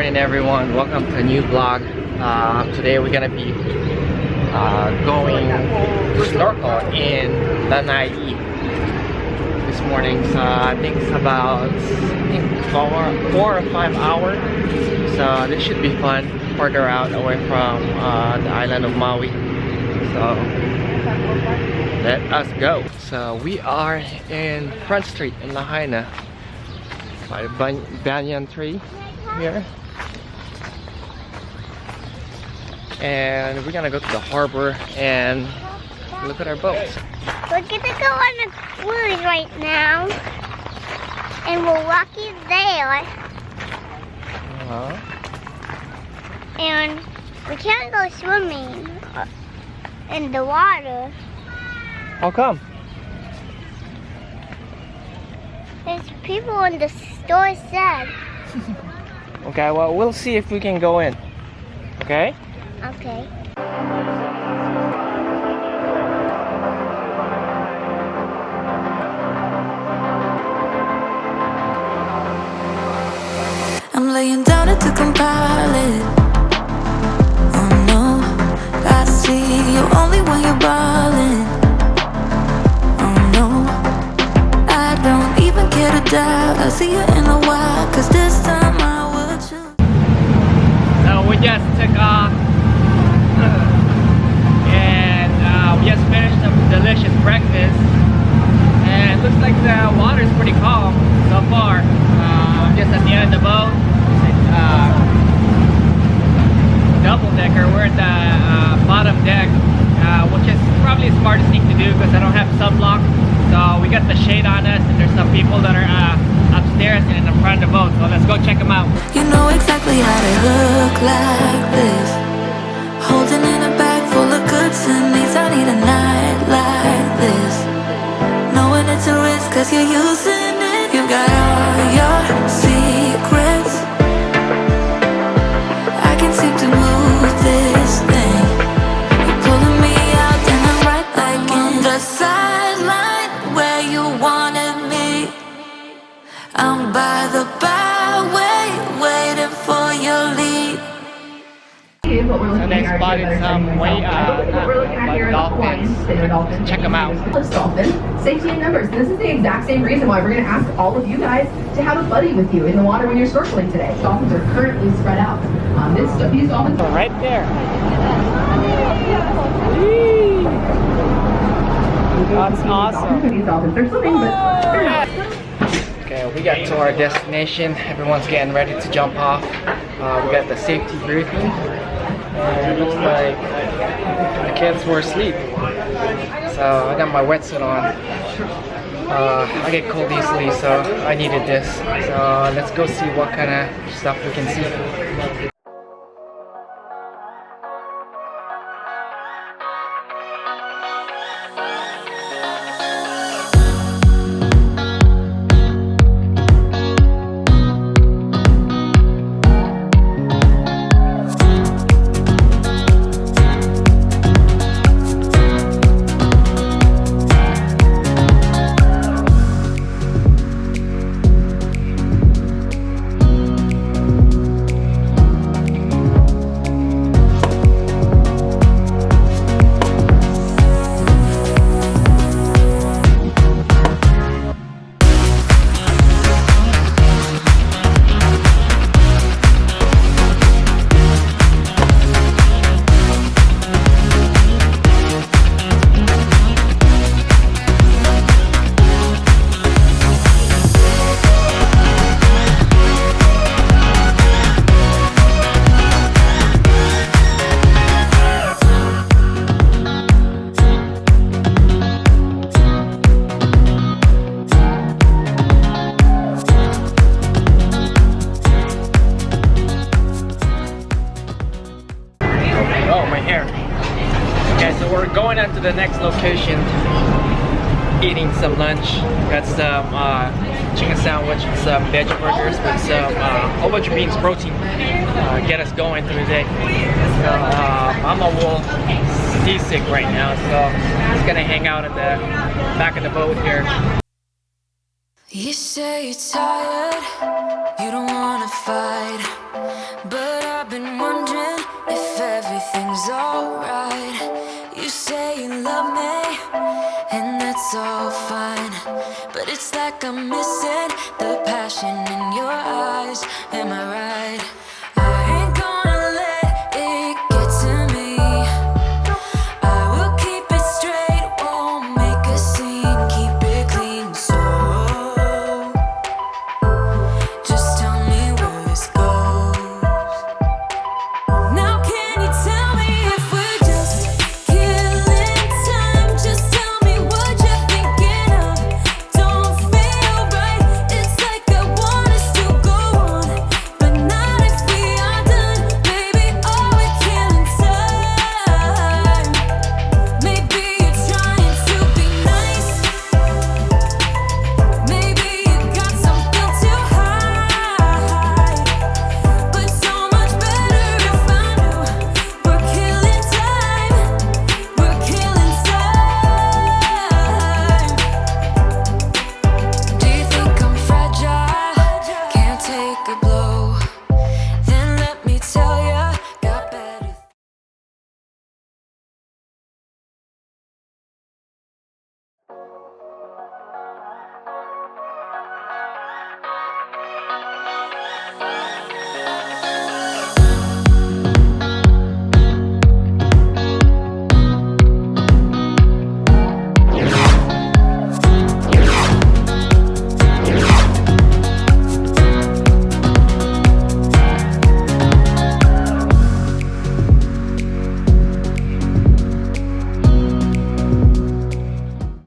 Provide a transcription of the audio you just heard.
morning everyone, welcome to a new vlog. Today we're gonna be going to snorkel in Lanai this morning. So I think it's about 4 or 5 hours, so this should be fun, further out away from the island of Maui. So let us go. So we are in Front Street in Lahaina by the banyan tree here, and we're gonna go to the harbor and look at our boats. We're gonna go on a cruise right now, and we're walking there. And we can't go swimming in the water. How come? There's people in the store said. Okay, well, we'll see if we can go in. Okay? Okay. I'm laying down it to compile it. Oh no, I see you only when you're ballin'. Oh no, I don't even care to doubt. I'll see you in a while, cause this time I will choose. So we just took off and we just finished some delicious breakfast, and it looks like the water is pretty calm so far. Just at the end of the boat, double decker. We're at the bottom deck, which is probably the smartest thing to do because I don't have sunblock. So we got the shade on us, and there's some people that are upstairs and in the front of the boat. So let's go check them out. You know exactly how to look like this. Holding in a bag full of goods and needs. I need a night like this. Knowing it's a risk cause you're using it. You got all your secrets. I can seem to move this thing. You're pulling me out and I'm right back in the sideline where you wanted me. I'm by the byway waiting for your lead. So they spotted some dolphins. Spinner Dolphins. Check them out. Dolphins, safety in numbers. This is the exact same reason why we're going to ask all of you guys to have a buddy with you in the water when you're snorkeling today. Dolphins are currently spread out. These dolphins are right there. That's awesome. These dolphins, they're swimming, but they're not. Okay, we got to our destination. Everyone's getting ready to jump off. We got the safety briefing, and it looks like the kids were asleep. So I got my wetsuit on. I get cold easily, so I needed this. So let's go see what kind of stuff we can see. We're going on to the next location, eating some lunch. Got some chicken sandwich, some veggie burgers with some whole bunch of beans, protein. Get us going through the day. So I'm a little seasick right now, so I'm just gonna hang out in the back of the boat here. You say you're tired, you don't wanna fight, But I've been wondering if everything's alright. You say you love me, and that's all fine. But it's like I'm missing the passion in your eyes. Am I right?